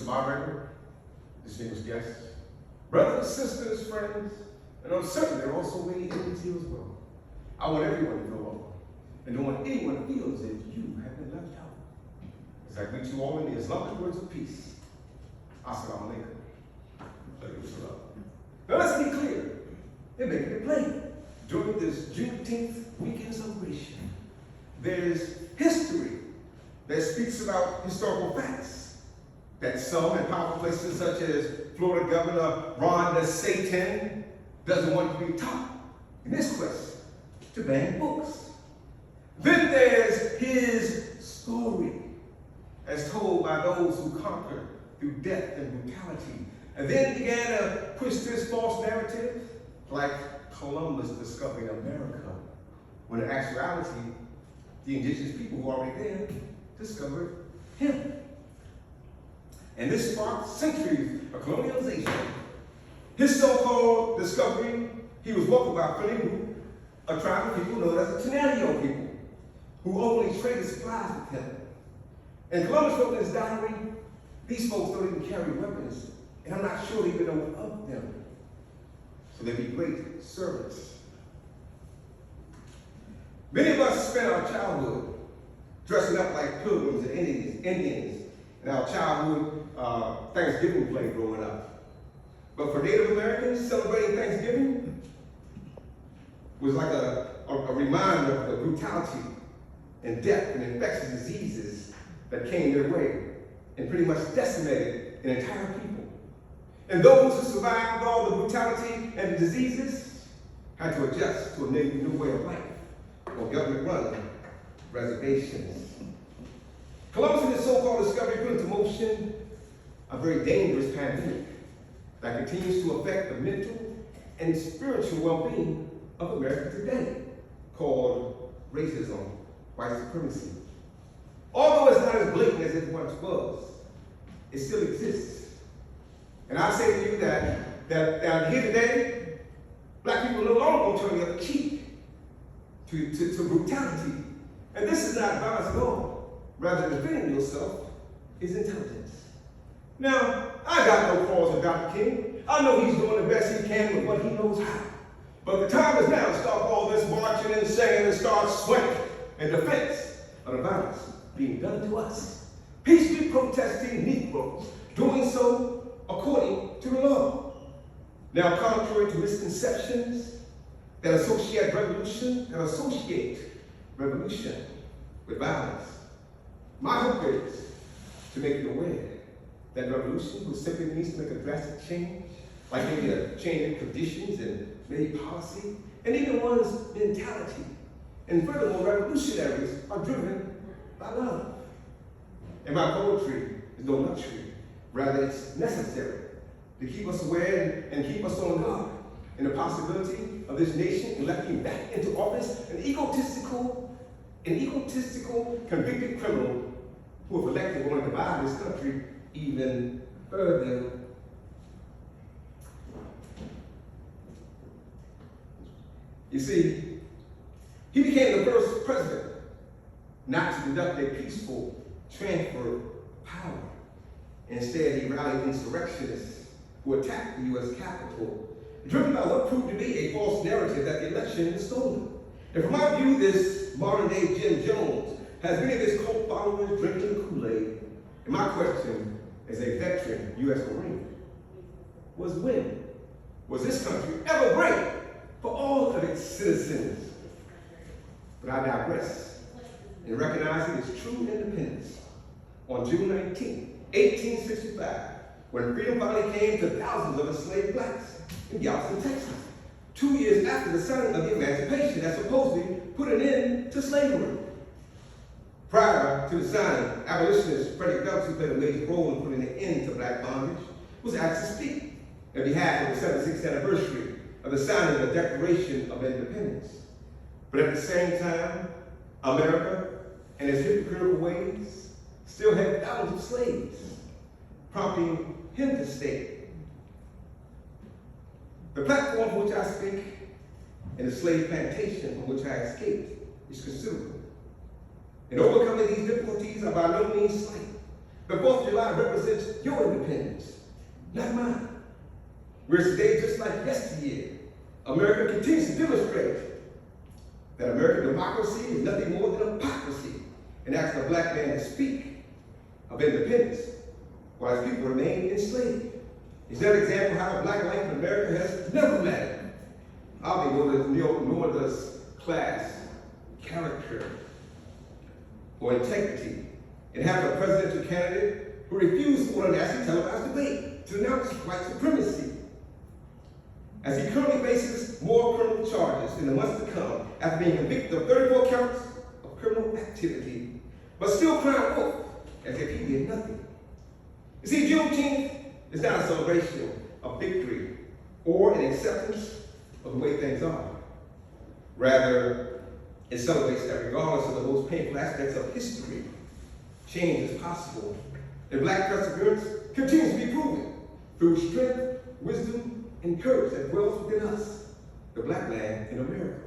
Mr. Moderator, distinguished guests, brothers, sisters, friends, and I'm certain they're also waiting here as well. I want everyone to feel welcome, and don't want anyone to feel as if you have been left out. As I greet you all in the Islamic words of peace, Assalamu alaikum. Now let's be clear, and make it plain. During this Juneteenth weekend celebration, there's history that speaks about historical facts that some in powerful places such as Florida Governor Ron DeSantis doesn't want to be taught in his quest to ban books. Then there's his story as told by those who conquered through death and brutality, and then began to push this false narrative like Columbus discovering America, when in actuality, the indigenous people who were already there discovered him. And this sparked centuries of colonialization. His so-called discovery, he was welcomed by Filimu, a tribe of people known as the Tenaneo people, who openly traded supplies with him. And Columbus wrote in his diary, these folks don't even carry weapons, and I'm not sure they even know of them. So they'd be great servants. Many of us spent our childhood dressing up like pilgrims and Indians in our childhood Thanksgiving play growing up. But for Native Americans, celebrating Thanksgiving was like a reminder of the brutality and death and infectious diseases that came their way and pretty much decimated an entire people. And those who survived all the brutality and the diseases had to adjust to a new way of life, or government-run reservations. Columbus and his so-called discovery put into motion a very dangerous pandemic that continues to affect the mental and spiritual well-being of America today, called racism, white supremacy. Although it's not as blatant as it once was, it still exists. And I say to you that here today, black people no longer turn the other cheek to brutality. And this is not violence at all. Rather, defending yourself is intelligence. Now, I got no cause of Dr. King. I know he's doing the best he can with what he knows how. But the time is now to stop all this marching and singing and start sweating in defense of the violence being done to us. Peacefully protesting Negroes, doing so according to the law. Now, contrary to misconceptions that associate revolution with violence, my hope is to make you aware that revolution will simply means to make a drastic change, like maybe a change in conditions and maybe policy, and even one's mentality. And furthermore, revolutionaries are driven by love. And my poetry is no luxury. Rather, it's necessary to keep us aware and keep us on guard in the possibility of this nation electing back into office an egotistical, convicted criminal who, if elected, will divide this country even further. You see, he became the first president not to conduct a peaceful transfer of power. Instead, he rallied insurrectionists who attacked the U.S. Capitol, driven by what proved to be a false narrative that the election was stolen. And from my view, this modern-day Jim Jones has many of his cult followers drinking the Kool-Aid. And my question, as a veteran U.S. Marine, was when was this country ever great for all of its citizens? But I digress in recognizing its true independence on June 19, 1865, when freedom finally came to thousands of enslaved blacks in Galveston, Texas, 2 years after the signing of the Emancipation that supposedly put an end to slavery. Prior to the signing, abolitionist Frederick Douglass, who played a major role in putting an end to black bondage, was asked to speak on behalf of the 76th anniversary of the signing of the Declaration of Independence. But at the same time, America and its hypocritical ways still had thousands of slaves, prompting him to state, the platform from which I speak and the slave plantation from which I escaped is considerable. And overcoming these difficulties are by no means slight. The 4th of July represents your independence. independence, not mine. Whereas today, just like yesteryear, America continues to demonstrate that American democracy is nothing more than hypocrisy and asks the black man to speak of independence while his people remain enslaved. It's another example of how the black life in America has never mattered. Obviously, nor does class, character, or integrity. It has a presidential candidate who refused to order a national televised debate to announce white supremacy. As he currently faces more criminal charges in the months to come after being convicted of 34 counts of criminal activity, but still crying wolf as if he did nothing. You see, Juneteenth is not a celebration of victory or an acceptance of the way things are. Rather, it celebrates that regardless of the most painful aspects of history, change is possible, and black perseverance continues to be proven through strength, wisdom, and courage that dwells within us, the black man in America.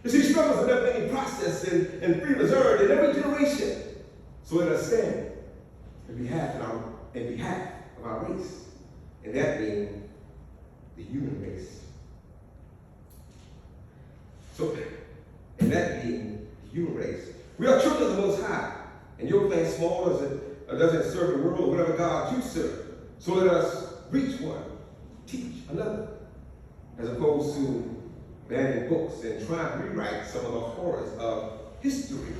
You see, struggles are never ending process and freedom is earned in every generation. So let us stand in behalf of our race, and that being the human race. So, and that being the human race. We are children of the Most High, and your plan small doesn't serve the world or whatever God you serve. So let us reach one, teach another, as opposed to banning books and trying to rewrite some of the horrors of history,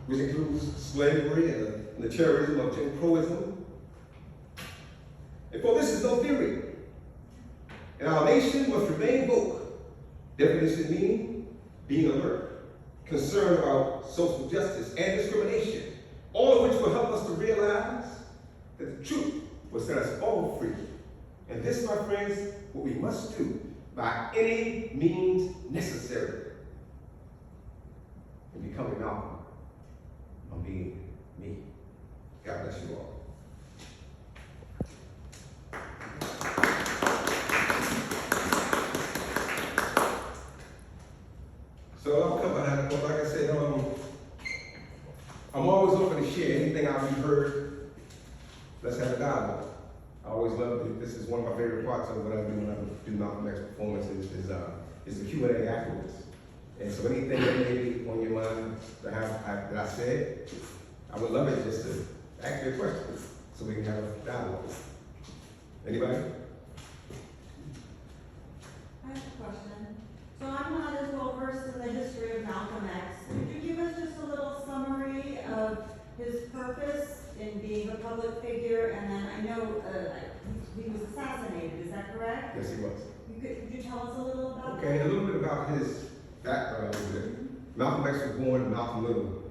which includes slavery and the terrorism of Jim Crowism. And for this is no theory. And our nation must remain woke. Definition meaning being alert, concerned about social justice and discrimination, all of which will help us to realize that the truth will set us all free. And this, my friends, what we must do by any means necessary in becoming Malcolm, on being me. God bless you all. So I'll come behind, but like I said, I'm always open to share anything I've heard. Let's have a dialogue. I always love it. This is one of my favorite parts of what I do when I do Malcolm X performances is the Q&A afterwards. And so anything that may be on your mind that I said, I would love it just to ask you a question so we can have a dialogue. Anybody? I have a question. So I'm not as well versed in the history of Malcolm X. Could you give us just a little summary of his purpose in being a public figure? And then I know he was assassinated, is that correct? Yes, he was. Could you tell us a little about that? Okay, a little bit about his background. Malcolm X was born in Malcolm Little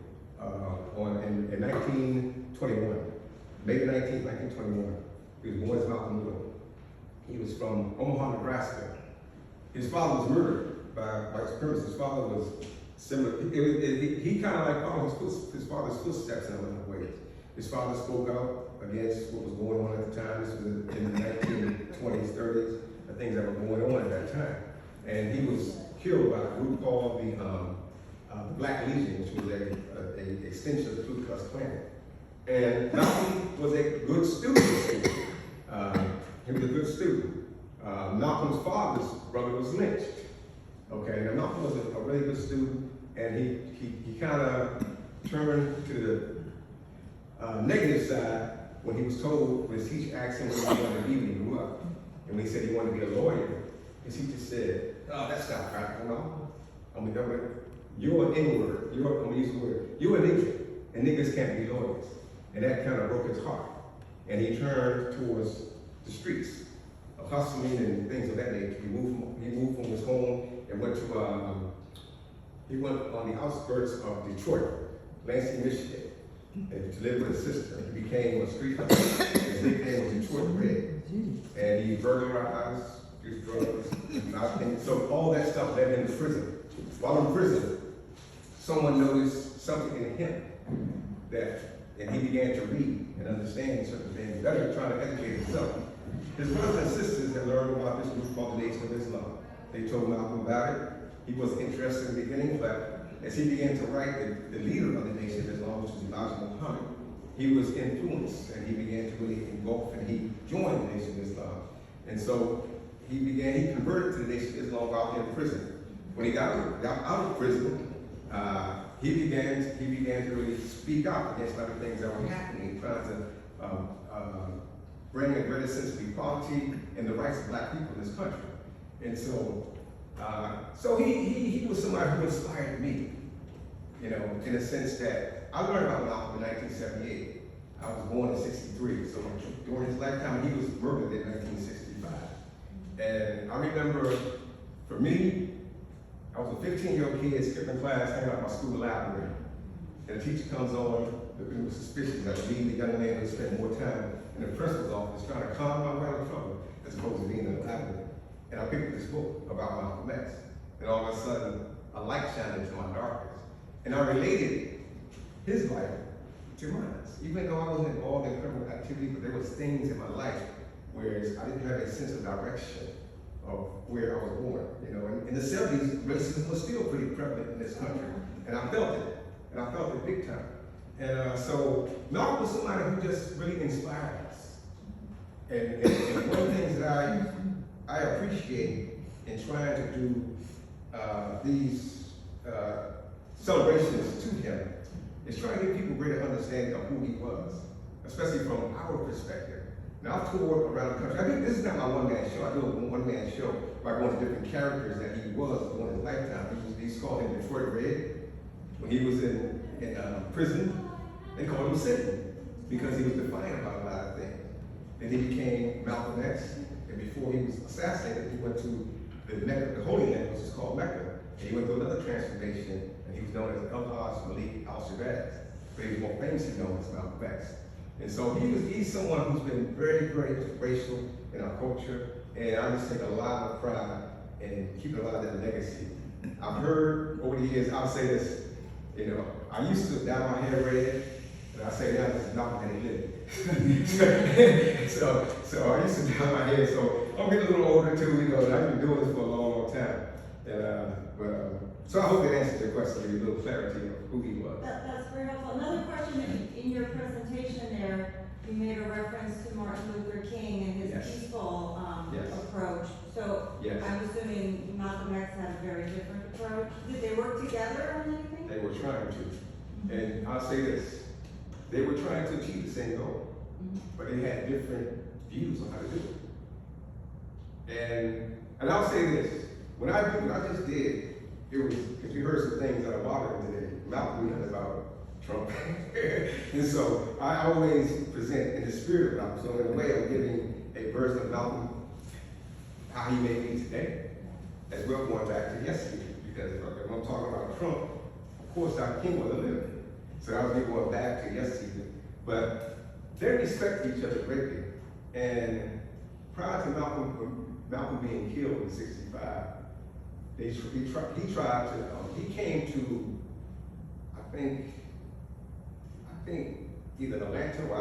in 1921, May 19th, 1921. He was born as Malcolm Little. He was from Omaha, Nebraska. His father was murdered by white supremacists. His father was similar. He kind of like followed his father's footsteps in a lot of ways. His father spoke out against what was going on at the time. This was in the 1920s, 30s, the things that were going on at that time. And he was killed by a group called the Black Legion, which was an extension of the Ku Klux Klan. And Malcolm was a good student. He was a good student. Malcolm's father's brother was lynched. Okay, now Malcolm was a really good student, and he kind of turned to the negative side when he was told, when his teacher asked him what he wanted to be when he grew up. And when he said he wanted to be a lawyer, his teacher said, "Oh, that's not practical, no. I mean, you're an N-word. I'm gonna use the word. You're a nigger, and niggers can't be lawyers." And that kind of broke his heart. And he turned towards the streets, hustling and things of that nature. He moved from his home and went to he went on the outskirts of Detroit, Lansing, Michigan, and to live with his sister. He became a street hustler. His nickname was Detroit Red. And he burglarized, used drugs, and so all that stuff led him to prison. While in prison, someone noticed something in him and he began to read and understand certain things, better trying to educate himself. His brothers and sisters had learned about this group called the Nation of Islam. They told Malcolm about it. He wasn't interested in the beginning, but as he began to write, the leader of the Nation of Islam, which was Elijah Muhammad, he was influenced, and he began to really engulf, and he And so he converted to the Nation of Islam while in prison. When he got out of prison, he began to really speak out against other things that were happening, trying to bring a greater sense of equality and the rights of black people in this country. And so, he was somebody who inspired me, you know, in a sense that I learned about Malcolm in 1978. I was born in '63, so during his lifetime, he was murdered in 1965. And I remember, for me, I was a 15-year-old kid skipping class, hanging out in my school library. And the teacher comes on, it was suspicious that me, the young man, would spend more time in the principal's office trying to calm my way out of trouble as opposed to being in the library. And I picked up this book about Malcolm X. And all of a sudden, a light shined into my darkness. And I related his life to mine. Even though I wasn't involved in criminal activity, but there was things in my life where I didn't have a sense of direction of where I was born. You know, in the 70s, racism was still pretty prevalent in this country. And I felt it. And I felt it big time. And so Malcolm was somebody who just really inspired us. And one of the things that I appreciate in trying to do these celebrations to him is trying to give people greater understanding of who he was, especially from our perspective. Now, I've toured around the country. I think this is not my one-man show. I do a one-man show by going to different characters that he was during his lifetime. He's called him Detroit Red. When he was in prison, they called him Satan because he was defiant about a lot of things. Then he became Malcolm X, and before he was assassinated, he went to the Mecca, the Holy Land, which is called Mecca, and he went through another transformation, and he was known as El-Haj Malik al-Shabazz, but he was more famously known as Malcolm X. And so he's someone who's been very, very inspirational in our culture, and I just take a lot of pride in keeping a lot of that legacy. I've heard over the years, I'll say this, you know, I used to dye my hair red, and I say now this is not how they live. so I used to dye my hair, so I'm getting a little older too, you know, and I've been doing this for a long, long time. And, so I hope that answers your question, give you a little clarity of who he was. That's very helpful. Another question in your presentation there, you made a reference to Martin Luther King and his Yes. peaceful Yes. approach. So Yes. I'm assuming Malcolm X had a very different approach. Did they work together on anything? They were trying to. And I'll say this, they were trying to achieve the same goal, but they had different views on how to do it. And I'll say this, what I just did, it was, because you heard some things that are bothering today. Malcolm knew about Trump. And so I always present in the spirit of Malcolm. So in a way, I'm giving a version of Malcolm, how he made me today, as well going back to yesterday. Because if I'm talking about Trump, of course Dr. King was a living. So I was going back to yesterday. But they respect each other greatly. And prior to Malcolm being killed in '65, he came to, I think either Atlanta or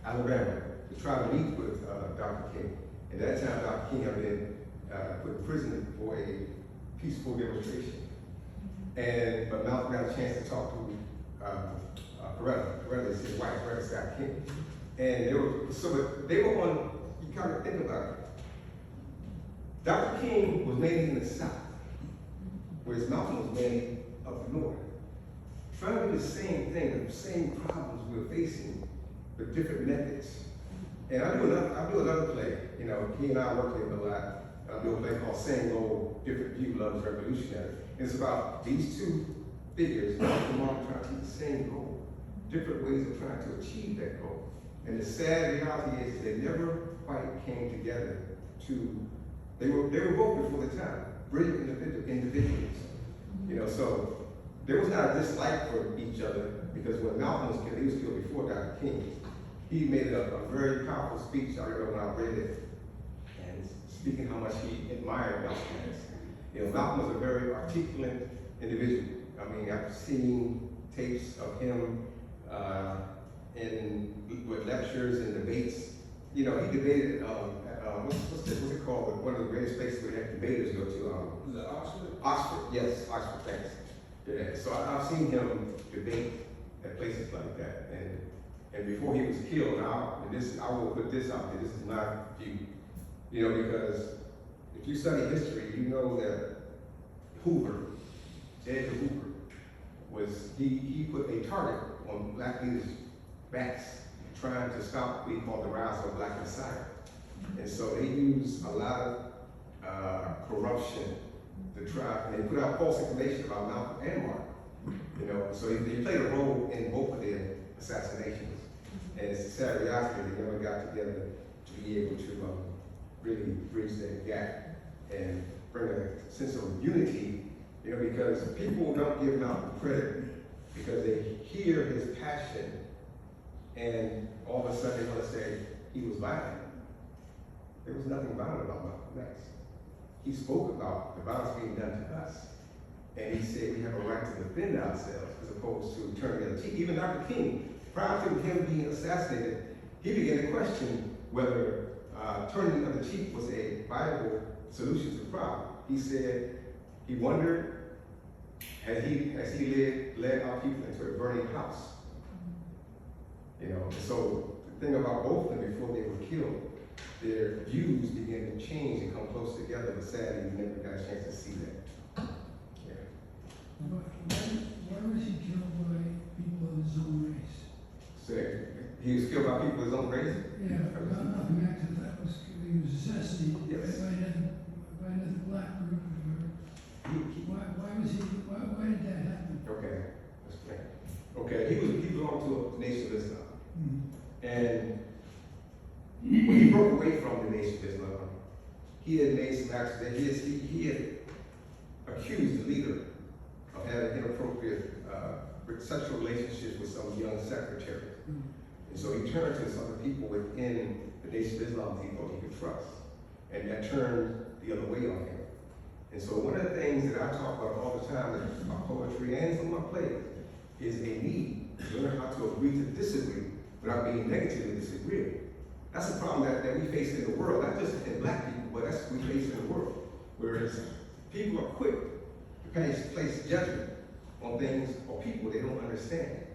Alabama, to try to meet with Dr. King. At that time, Dr. King had been put in prison for a peaceful demonstration. But Malcolm got a chance to talk to Coretta is his wife, Coretta Scott King. And they were on, you kind of think about it. Dr. King was made in the South, whereas Malcolm was made up the North. Trying to do the same thing, the same problems we're facing, with different methods. And I do another play, you know, he and I work together a lot. I do a play called Same Old, Different View, Love is Revolutionary. And it's about these two figures, Malcolm and Martin, trying to achieve the same goal, different ways of trying to achieve that goal. And the sad reality is they never quite came together they were both before the time, brilliant individuals. You know, so there was not a dislike for each other because when Malcolm was killed, he was killed before Dr. King. He made a very powerful speech. I remember when I read it and speaking how much he admired Malcolm X. You know, Malcolm was a very articulate individual. I mean, I've seen tapes of him with lectures and debates. You know, he debated what's it called? One of the greatest places we have debaters go to. Is it Oxford? Oxford, yes, Oxford, thanks. Yeah. So I've seen him debate at places like that. And before he was killed, I will put this out there, this is not you. You know, because if you study history, you know that Hoover, J. Edgar Hoover, he put a target on black leaders' backs, trying to stop what we call the rise of Black Messiah. And so they used a lot of corruption to try, and they put out false information about Malcolm and Martin. You know, so they played a role in both of their assassinations. And it's a sad reality they never got together to be able to really bridge that gap and bring a sense of unity, you know, because people don't give Malcolm credit because they hear his passion and all of a sudden they want to say he was violent. There was nothing violent about Malcolm X. He spoke about the violence being done to us. And he said we have a right to defend ourselves as opposed to turning the other cheek. Even Dr. King, prior to him being assassinated, he began to question whether turning the other cheek was a viable solution to the problem. He said he wondered, has he led our people into a burning house? You know, so the thing about both of them before they were killed, their views began to change and come close together, but sadly we never got a chance to see that. Why was he killed by people of his own race? So he was killed by people of his own race? Yeah, Malcolm X, he was assassinated Yes. by another black group. Why did that happen? Okay, let's plan. Okay, he belonged to a Nation of Islam. And when he broke away from the Nation of Islam, he had made some acts that he had accused the leader of having inappropriate sexual relationships with some young secretary. And so he turned to some of the people within the Nation of Islam he thought he could trust. And that turned the other way on him. And so one of the things that I talk about all the time in my poetry and some of my plays is a need to learn how to agree to disagree without being negatively disagreeable. That's a problem that we face in the world, not just in black people, but that's what we face in the world. Whereas people are quick to place judgment on things or people they don't understand.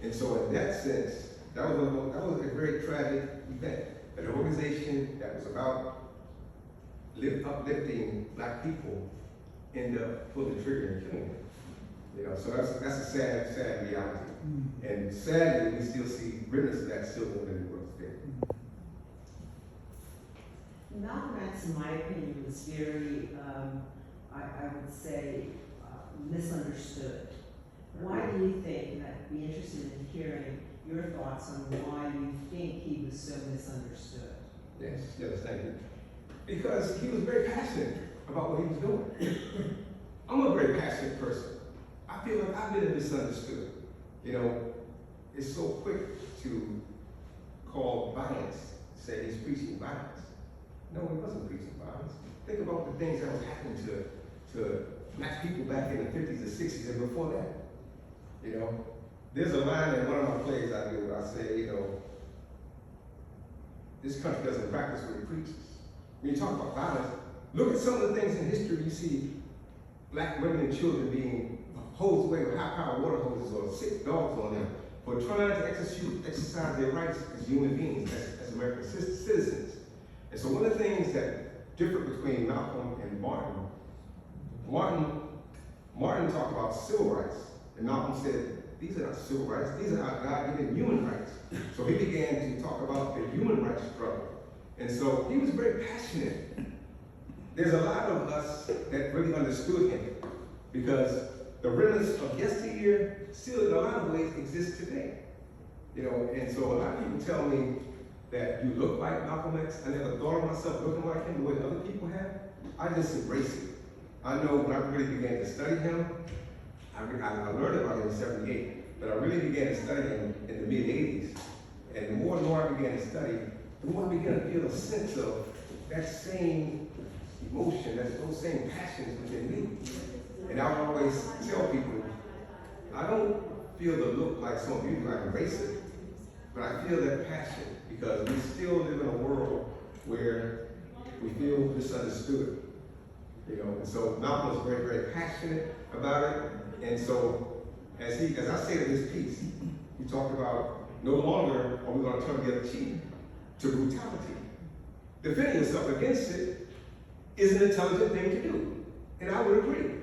And so in that sense, that was a very tragic event. An organization that was about uplifting black people ended up pulling the trigger and killing them. You know, so that's a sad reality. And sadly, we still see remnants of that still living in the world today. Malcolm X, in my opinion, was very, I would say, misunderstood. Why do you think, and I'd be interested in hearing your thoughts on why you think he was so misunderstood? Yes, thank you. Because he was very passionate about what he was doing. I'm a very passionate person. I feel like I've been misunderstood. You know, it's so quick to call violence, say he's preaching violence. No, he wasn't preaching violence. Think about the things that was happening to black people back in the 50s and 60s and before that. You know, there's a line in one of my plays I do where I say, you know, this country doesn't practice what it preaches. When you talk about violence, look at some of the things in history you see black women and children being hosed away with high-powered water hoses or sick dogs on them for trying to exercise their rights as human beings, as American citizens. And so one of the things that differed between Malcolm and Martin talked about civil rights, and Malcolm said, these are not civil rights, these are our God-given human rights. So he began to talk about the human rights struggle. And so he was very passionate. There's a lot of us that really understood him because the remnants of yesteryear still in a lot of ways exist today. You know, and so a lot of people tell me that you look like Malcolm X. I never thought of myself looking like him the way other people have. I just embrace it. I know when I really began to study him, I learned about him in '78, but I really began to study him in the mid-'80s. And the more and more I began to study, the more I began to feel a sense of that same emotion, those same passions within me. And I would always tell people, I don't feel the look like some of you do, I embrace it, but I feel that passion because we still live in a world where we feel misunderstood. You know, and so Malcolm was very, very passionate about it. And so as I say in this piece, he talked about no longer are we going to turn the other cheek to brutality. Defending yourself against it is an intelligent thing to do, and I would agree.